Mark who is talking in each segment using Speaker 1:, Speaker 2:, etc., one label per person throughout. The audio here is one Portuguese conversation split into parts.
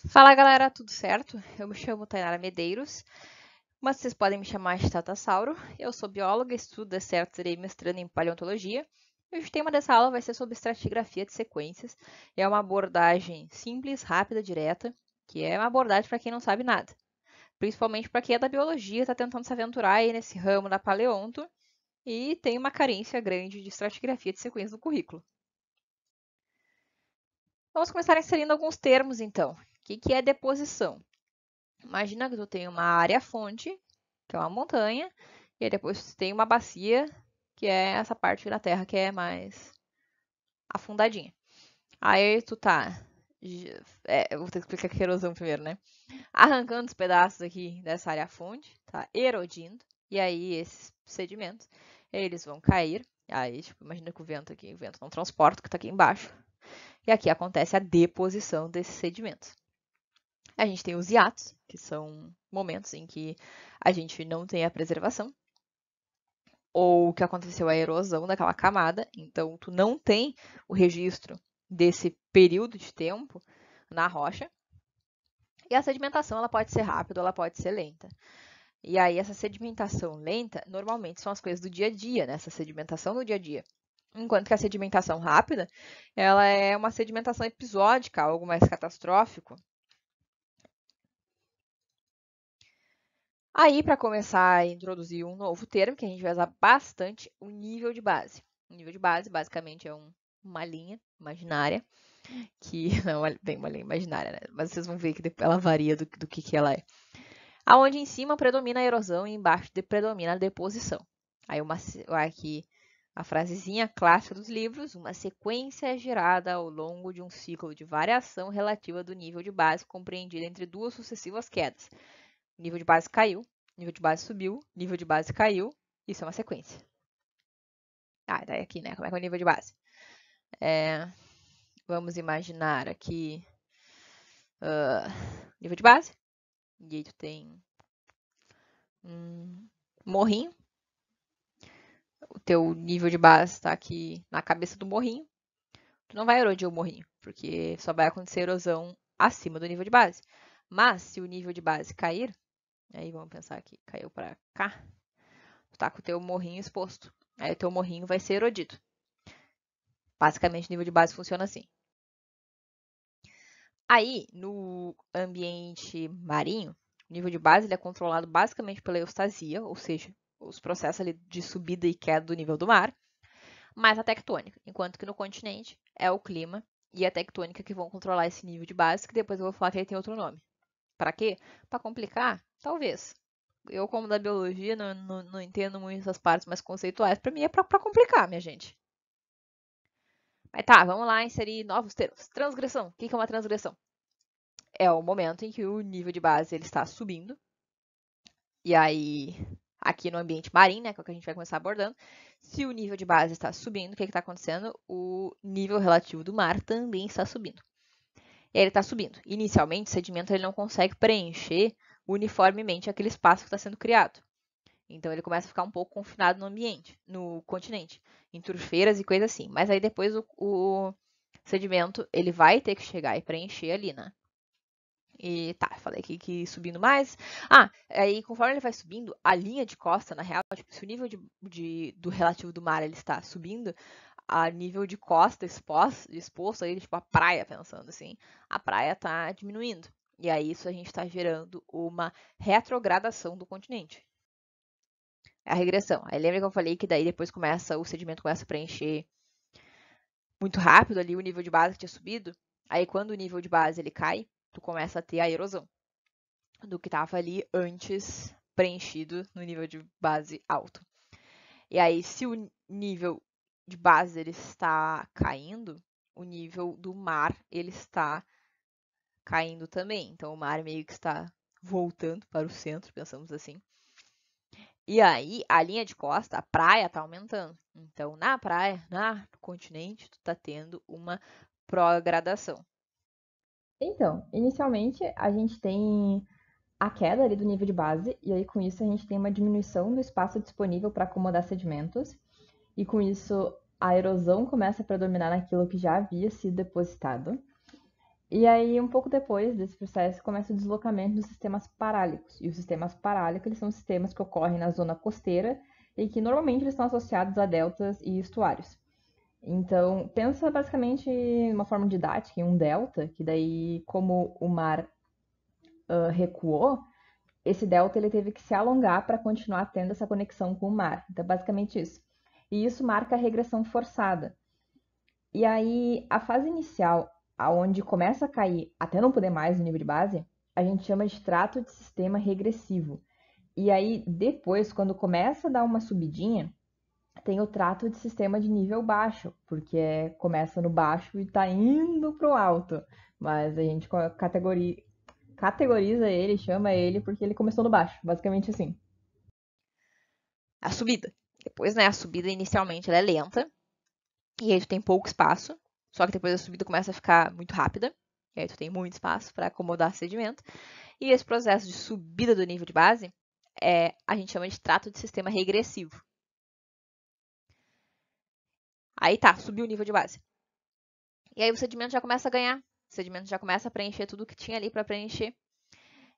Speaker 1: Fala galera, tudo certo? Eu me chamo Tainara Medeiros, mas vocês podem me chamar de Tatassauro. Eu sou bióloga, estudo deserto, serei mestrando em paleontologia. E o tema dessa aula vai ser sobre estratigrafia de sequências. É uma abordagem simples, rápida, direta, que é uma abordagem para quem não sabe nada. Principalmente para quem é da biologia, está tentando se aventurar aí nesse ramo da paleonto e tem uma carência grande de estratigrafia de sequências no currículo. Vamos começar inserindo alguns termos então. O que é deposição? Imagina que tu tem uma área fonte, que é uma montanha, e aí depois tu tem uma bacia, que é essa parte da terra que é mais afundadinha. Aí tu tá. Eu vou ter que explicar que é erosão primeiro, né? Arrancando os pedaços aqui dessa área fonte, tá erodindo, e aí esses sedimentos, eles vão cair. Aí, tipo, imagina que o vento não transporta o que tá aqui embaixo. E aqui acontece a deposição desses sedimentos. A gente tem os hiatos, que são momentos em que a gente não tem a preservação, ou que aconteceu a erosão daquela camada, então tu não tem o registro desse período de tempo na rocha. E a sedimentação ela pode ser rápida ou ela pode ser lenta. E aí essa sedimentação lenta normalmente são as coisas do dia a dia, né? Essa sedimentação do dia a dia. Enquanto que a sedimentação rápida, ela é uma sedimentação episódica, algo mais catastrófico. Aí, para começar a introduzir um novo termo, que a gente vai usar bastante, o nível de base. O nível de base, basicamente, é uma linha imaginária, que não é bem uma linha imaginária, né? Mas vocês vão ver que ela varia do que ela é. Aonde em cima predomina a erosão e embaixo predomina a deposição. Aí aqui a frasezinha clássica dos livros, uma sequência é gerada ao longo de um ciclo de variação relativa do nível de base compreendida entre duas sucessivas quedas. Nível de base caiu, nível de base subiu, nível de base caiu. Isso é uma sequência. Daí aqui, né? Como é que é o nível de base? Vamos imaginar aqui nível de base. E aí tu tem um morrinho. O teu nível de base está aqui na cabeça do morrinho. Tu não vai erodir o morrinho, porque só vai acontecer erosão acima do nível de base. Mas se o nível de base cair, aí vamos pensar aqui, caiu para cá, tu tá com o teu morrinho exposto. Aí o teu morrinho vai ser erodido. Basicamente, o nível de base funciona assim. Aí, no ambiente marinho, o nível de base ele é controlado basicamente pela eustasia, ou seja, os processos ali de subida e queda do nível do mar, mais a tectônica, enquanto que no continente é o clima e a tectônica que vão controlar esse nível de base, que depois eu vou falar que ele tem outro nome. Para quê? Para complicar? Talvez. Eu, como da biologia, não entendo muito essas partes mais conceituais. Para mim é para complicar, minha gente. Mas tá, vamos lá inserir novos termos. Transgressão. O que é uma transgressão? É o momento em que o nível de base ele está subindo. E aí, aqui no ambiente marinho, né, que é o que a gente vai começar abordando, se o nível de base está subindo, o que está acontecendo? O nível relativo do mar também está subindo. E aí ele está subindo. Inicialmente, o sedimento ele não consegue preencher uniformemente aquele espaço que está sendo criado. Então ele começa a ficar um pouco confinado no ambiente, no continente, em turfeiras e coisa assim. Mas aí depois o sedimento ele vai ter que chegar e preencher ali, né? E tá, falei aqui que subindo mais. Aí conforme ele vai subindo, a linha de costa, na real, tipo, se o nível do relativo do mar ele está subindo, a nível de costa exposto aí, tipo a praia, pensando assim, a praia tá diminuindo. E aí isso a gente está gerando uma retrogradação do continente. É a regressão. Aí lembra que eu falei que daí depois o sedimento começa a preencher muito rápido ali o nível de base que tinha subido? Aí quando o nível de base ele cai, tu começa a ter a erosão do que estava ali antes preenchido no nível de base alto. E aí, se o nível de base ele está caindo, o nível do mar ele está caindo também. Então, o mar meio que está voltando para o centro, pensamos assim. E aí, a linha de costa, a praia está aumentando. Então, na praia, no continente, tu está tendo uma progradação.
Speaker 2: Então, inicialmente a gente tem a queda ali do nível de base, e aí com isso a gente tem uma diminuição do espaço disponível para acomodar sedimentos, e com isso a erosão começa a predominar naquilo que já havia sido depositado. E aí, um pouco depois desse processo, começa o deslocamento dos sistemas parálicos. E os sistemas parálicos, eles são sistemas que ocorrem na zona costeira e que normalmente eles estão associados a deltas e estuários. Então, pensa basicamente uma forma didática em um delta, que daí, como o mar recuou, esse delta ele teve que se alongar para continuar tendo essa conexão com o mar. Então, basicamente isso. E isso marca a regressão forçada. E aí, a fase inicial, aonde começa a cair até não poder mais no nível de base, a gente chama de trato de sistema regressivo. E aí, depois, quando começa a dar uma subidinha, tem o trato de sistema de nível baixo, porque começa no baixo e está indo pro alto. Mas a gente categoriza ele, chama ele, porque ele começou no baixo, basicamente assim.
Speaker 1: A subida. Depois, né, a subida inicialmente ela é lenta, e aí tu tem pouco espaço, só que depois a subida começa a ficar muito rápida, e aí tu tem muito espaço para acomodar sedimento. E esse processo de subida do nível de base a gente chama de trato de sistema regressivo. Aí tá, subiu o nível de base. E aí o sedimento já começa a ganhar, o sedimento já começa a preencher tudo que tinha ali para preencher.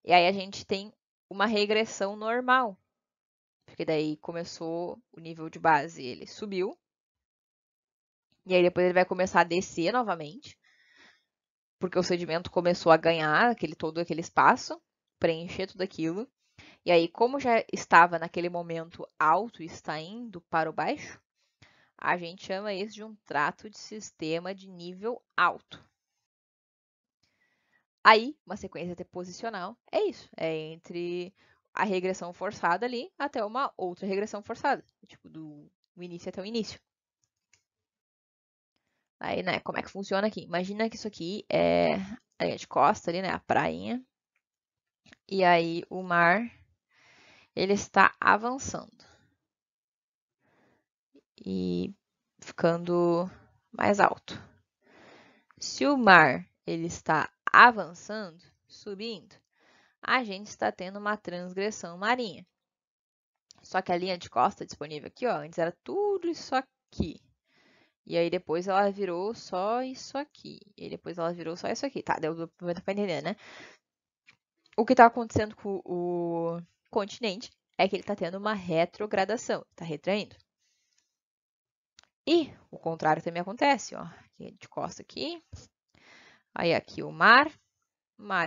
Speaker 1: E aí a gente tem uma regressão normal, porque daí começou o nível de base, ele subiu, e aí depois ele vai começar a descer novamente, porque o sedimento começou a ganhar todo aquele espaço, preencher tudo aquilo. E aí, como já estava naquele momento alto e está indo para o baixo, a gente chama isso de um trato de sistema de nível alto. Aí, uma sequência posicional é isso, é entre a regressão forçada ali até uma outra regressão forçada, tipo do início até o início. Aí, né, como é que funciona aqui? Imagina que isso aqui é a linha de costa ali, né, a prainha. E aí o mar, ele está avançando e ficando mais alto. Se o mar ele está avançando, subindo, a gente está tendo uma transgressão marinha. Só que a linha de costa disponível aqui, ó, antes era tudo isso aqui. E aí depois ela virou só isso aqui. E depois ela virou só isso aqui. Tá, deu pra entender, né? O que está acontecendo com o continente é que ele está tendo uma retrogradação, está retraindo. E o contrário também acontece, ó. Aqui de costa aqui. Aí aqui o mar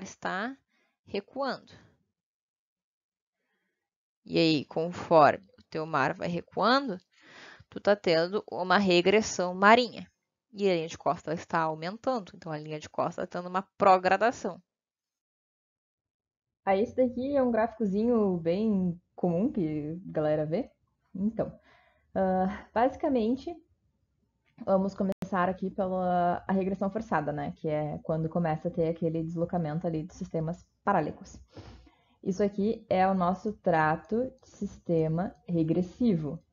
Speaker 1: está recuando. E aí, conforme o teu mar vai recuando, tu tá tendo uma regressão marinha. E a linha de costa está aumentando, então a linha de costa está tendo uma progradação.
Speaker 2: Aí esse daqui é um gráficozinho bem comum que a galera vê. Então, basicamente, vamos começar aqui pela a regressão forçada, né? Que é quando começa a ter aquele deslocamento ali dos sistemas parálicos. Isso aqui é o nosso trato de sistema regressivo.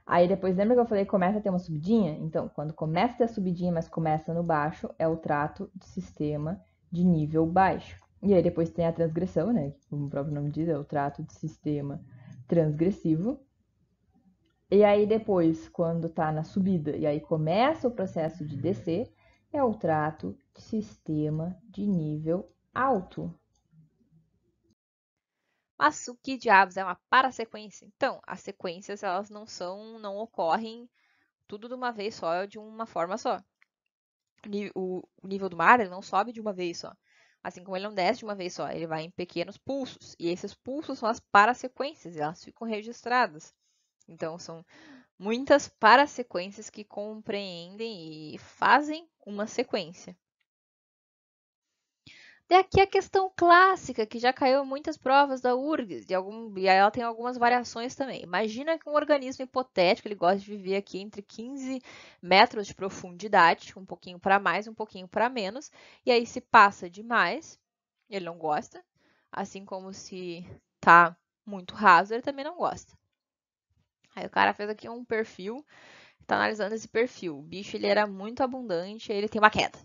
Speaker 2: Aí depois, lembra que eu falei que começa a ter uma subidinha? Então, quando começa a ter a subidinha, mas começa no baixo, é o trato de sistema de nível baixo. E aí depois tem a transgressão, né? Como o próprio nome diz, é o trato de sistema transgressivo. E aí depois, quando tá na subida e aí começa o processo de descer, é o trato de sistema de nível alto.
Speaker 1: Mas o que diabos é uma parasequência? Então, as sequências elas não ocorrem tudo de uma vez só, de uma forma só. O nível do mar ele não sobe de uma vez só. Assim como ele não desce de uma vez só, ele vai em pequenos pulsos. E esses pulsos são as parasequências, e elas ficam registradas. Então, são muitas parasequências que compreendem e fazem uma sequência. E aqui a questão clássica, que já caiu em muitas provas da URGS, e aí ela tem algumas variações também. Imagina que um organismo hipotético, ele gosta de viver aqui entre 15 metros de profundidade, um pouquinho para mais, um pouquinho para menos, e aí se passa demais, ele não gosta, assim como se tá muito raso, ele também não gosta. Aí o cara fez aqui um perfil, está analisando esse perfil. O bicho ele era muito abundante, aí ele tem uma queda.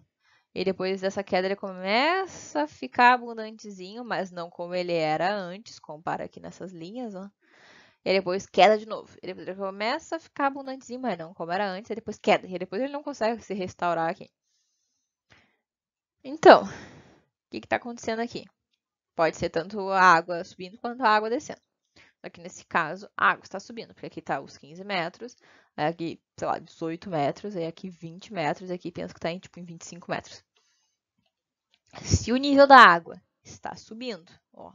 Speaker 1: E depois dessa queda ele começa a ficar abundantezinho, mas não como ele era antes, compara aqui nessas linhas, ó. E depois queda de novo. E depois ele começa a ficar abundantezinho, mas não como era antes, e depois queda. E depois ele não consegue se restaurar aqui. Então, o que está acontecendo aqui? Pode ser tanto a água subindo quanto a água descendo. Aqui nesse caso, a água está subindo, porque aqui está os 15 metros, aqui, sei lá, 18 metros, aí aqui 20 metros, e aqui penso que está em, tipo, em 25 metros. Se o nível da água está subindo, ó,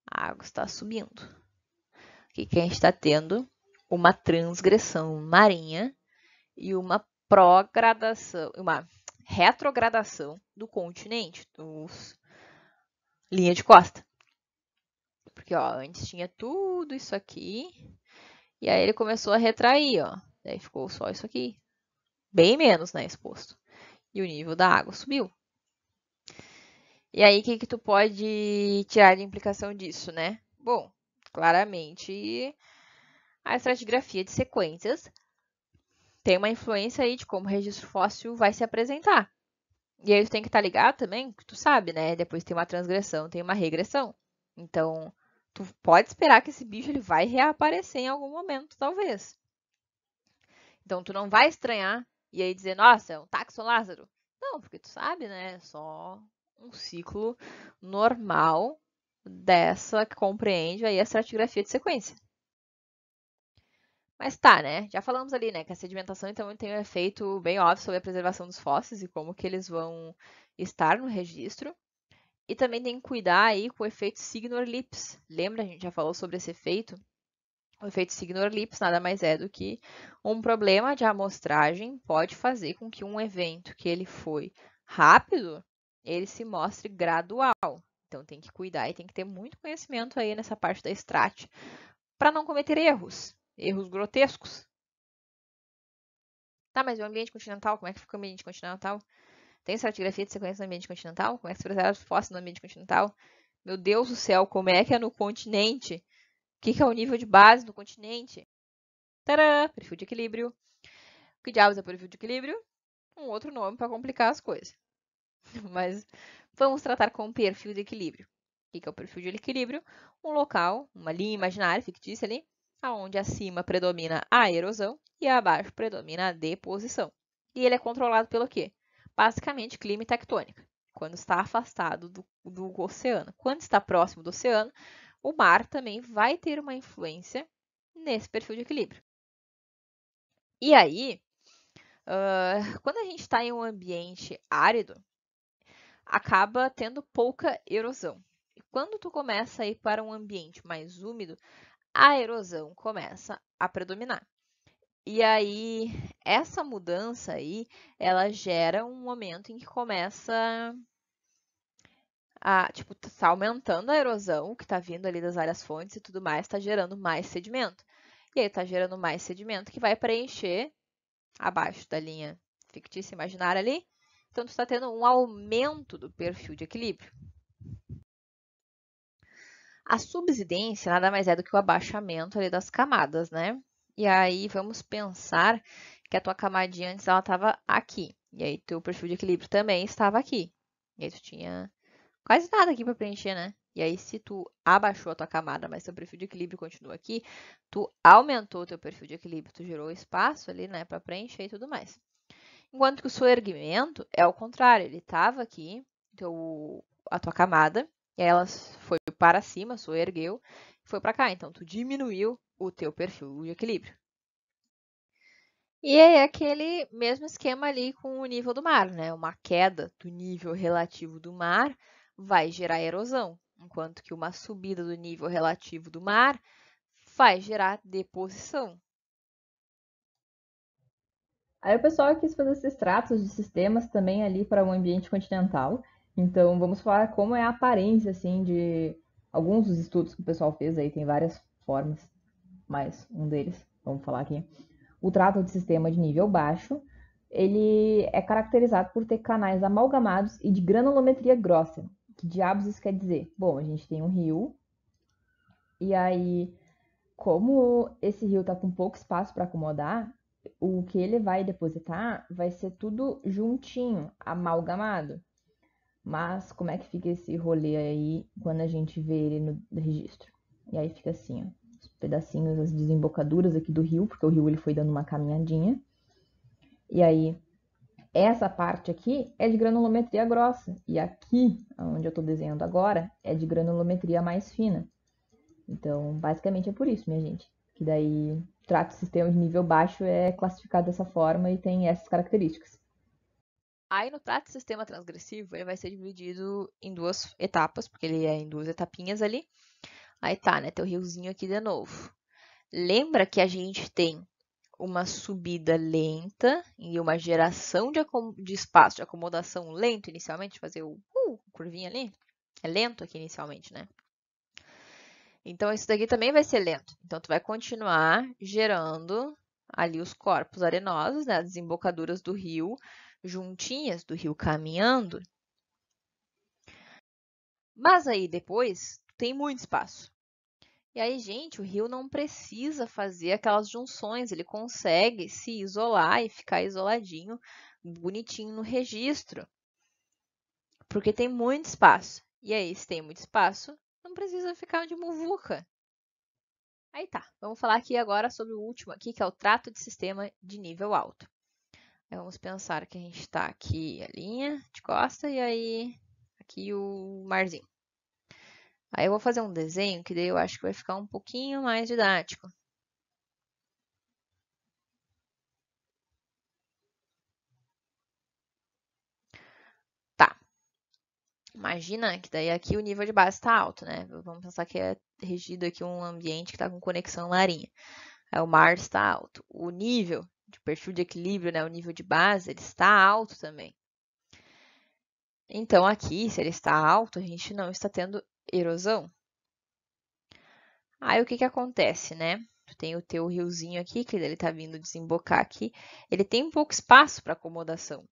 Speaker 1: a água está subindo, o que a gente está tendo? Uma transgressão marinha e uma progradação, uma retrogradação do continente, dos linha de costa. Porque, ó, antes tinha tudo isso aqui, e aí ele começou a retrair, ó. Daí ficou só isso aqui. Bem menos, né, exposto. E o nível da água subiu. E aí, o que tu pode tirar de implicação disso, né? Bom, claramente, a estratigrafia de sequências tem uma influência aí de como o registro fóssil vai se apresentar. E aí tu tem que estar ligado também, que tu sabe, né? Depois tem uma transgressão, tem uma regressão. Então, tu pode esperar que esse bicho ele vai reaparecer em algum momento, talvez. Então, tu não vai estranhar e aí dizer, nossa, é um Taxon Lázaro. Não, porque tu sabe, né? É só um ciclo normal dessa que compreende aí a estratigrafia de sequência. Mas tá, né? Já falamos ali, né, que a sedimentação então tem um efeito bem óbvio sobre a preservação dos fósseis e como que eles vão estar no registro. E também tem que cuidar aí com o efeito Signor-Lipps. Lembra, a gente já falou sobre esse efeito? O efeito Signor-Lipps nada mais é do que um problema de amostragem pode fazer com que um evento que ele foi rápido, ele se mostre gradual. Então tem que cuidar e tem que ter muito conhecimento aí nessa parte da Strat para não cometer erros, erros grotescos. Tá, mas o ambiente continental, como é que fica o ambiente continental? Tem estratigrafia de sequência no ambiente continental? Como é que se preserva os fósseis no ambiente continental? Meu Deus do céu, como é que é no continente? O que é o nível de base do continente? Tadã! Perfil de equilíbrio. O que diabos é perfil de equilíbrio? Um outro nome para complicar as coisas. Mas vamos tratar com perfil de equilíbrio. O que é o perfil de equilíbrio? Um local, uma linha imaginária, fictícia ali, onde acima predomina a erosão e abaixo predomina a deposição. E ele é controlado pelo quê? Basicamente, clima e tectônica. Quando está afastado do oceano. Quando está próximo do oceano, o mar também vai ter uma influência nesse perfil de equilíbrio. E aí, quando a gente está em um ambiente árido, acaba tendo pouca erosão. E quando tu começa a ir para um ambiente mais úmido, a erosão começa a predominar. E aí, essa mudança aí, ela gera um momento em que começa tipo, tá aumentando a erosão que tá vindo ali das áreas fontes e tudo mais, tá gerando mais sedimento. E aí tá gerando mais sedimento que vai preencher abaixo da linha fictícia imaginária ali. Então, tu está tendo um aumento do perfil de equilíbrio. A subsidência nada mais é do que o abaixamento ali das camadas, né? E aí, vamos pensar que a tua camadinha antes ela estava aqui. E aí, teu perfil de equilíbrio também estava aqui. E aí, tu tinha quase nada aqui para preencher, né? E aí, se tu abaixou a tua camada, mas teu perfil de equilíbrio continua aqui, tu aumentou o teu perfil de equilíbrio, tu gerou espaço ali, né, para preencher e tudo mais. Enquanto que o soerguimento é o contrário, ele estava aqui, a tua camada, e aí ela foi para cima, soergueu, foi para cá. Então, tu diminuiu o teu perfil de equilíbrio. E é aquele mesmo esquema ali com o nível do mar, né? Uma queda do nível relativo do mar vai gerar erosão, enquanto que uma subida do nível relativo do mar vai gerar deposição.
Speaker 2: Aí o pessoal quis fazer esses tratos de sistemas também ali para o ambiente continental. Então vamos falar como é a aparência assim de alguns dos estudos que o pessoal fez aí, tem várias formas, mas um deles, vamos falar aqui. O trato de sistema de nível baixo, ele é caracterizado por ter canais amalgamados e de granulometria grossa. Que diabos isso quer dizer? Bom, a gente tem um rio e aí como esse rio está com pouco espaço para acomodar, o que ele vai depositar vai ser tudo juntinho, amalgamado. Mas como é que fica esse rolê aí quando a gente vê ele no registro? E aí fica assim, ó, os pedacinhos, as desembocaduras aqui do rio, porque o rio ele foi dando uma caminhadinha. E aí Essa parte aqui é de granulometria grossa, e aqui, onde eu estou desenhando agora, é de granulometria mais fina. Então, basicamente é por isso, minha gente, que daí trato de sistema de nível baixo é classificado dessa forma e tem essas características.
Speaker 1: Aí no trato de sistema transgressivo, ele vai ser dividido em duas etapas, porque ele é em duas etapinhas ali. Aí tá, né? Teu riozinho aqui de novo. Lembra que a gente tem uma subida lenta e uma geração de espaço de acomodação lento inicialmente, fazer o curvinha ali? É lento aqui inicialmente, né? Então, isso daqui também vai ser lento. Então, tu vai continuar gerando ali os corpos arenosos, né? As desembocaduras do rio, juntinhas do rio caminhando. Mas aí depois tem muito espaço. E aí, gente, o rio não precisa fazer aquelas junções, ele consegue se isolar e ficar isoladinho, bonitinho no registro. Porque tem muito espaço. E aí, se tem muito espaço, não precisa ficar de muvuca. Aí tá, vamos falar aqui agora sobre o último aqui, que é o trato de sistema de nível alto. Aí vamos pensar que a gente está aqui a linha de costa e aí aqui o marzinho. Aí eu vou fazer um desenho que daí eu acho que vai ficar um pouquinho mais didático. Tá. Imagina que daí aqui o nível de base está alto, né? Vamos pensar que é regido aqui um ambiente que está com conexão larinha. Aí o mar está alto. O nível de perfil de equilíbrio, né? O nível de base, ele está alto também. Então aqui, se ele está alto, a gente não está tendo erosão. Aí o que que acontece, né? Tu tem o teu riozinho aqui, que ele está vindo desembocar aqui. Ele tem pouco espaço para acomodação.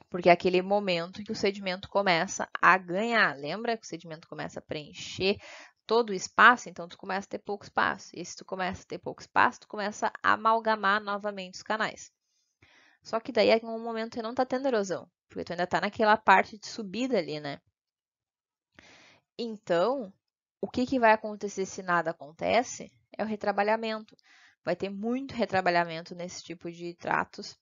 Speaker 1: Porque é aquele momento que o sedimento começa a ganhar. Lembra que o sedimento começa a preencher todo o espaço? Então, tu começa a ter pouco espaço. E se tu começa a ter pouco espaço, tu começa a amalgamar novamente os canais. Só que daí, em um momento, não está tendo erosão. Porque tu ainda está naquela parte de subida ali, né? Então, o que que vai acontecer se nada acontece? É o retrabalhamento. Vai ter muito retrabalhamento nesse tipo de tratos.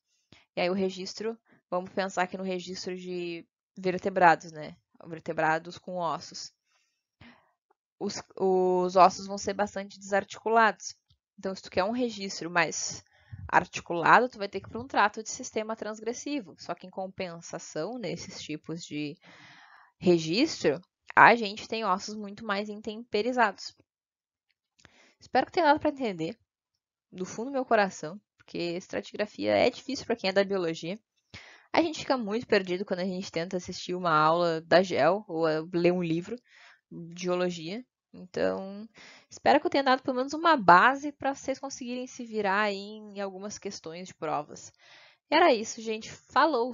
Speaker 1: E aí o registro, vamos pensar aqui no registro de vertebrados, né? Vertebrados com ossos. Os ossos vão ser bastante desarticulados. Então, se tu quer um registro mais articulado, tu vai ter que ir para um trato de sistema transgressivo. Só que em compensação, nesses tipos de registro, a gente tem ossos muito mais intemperizados. Espero que tenha dado para entender, do fundo do meu coração, porque estratigrafia é difícil para quem é da biologia. A gente fica muito perdido quando a gente tenta assistir uma aula da GEL ou ler um livro de geologia. Então, espero que eu tenha dado pelo menos uma base para vocês conseguirem se virar aí em algumas questões de provas. Era isso, gente. Falou!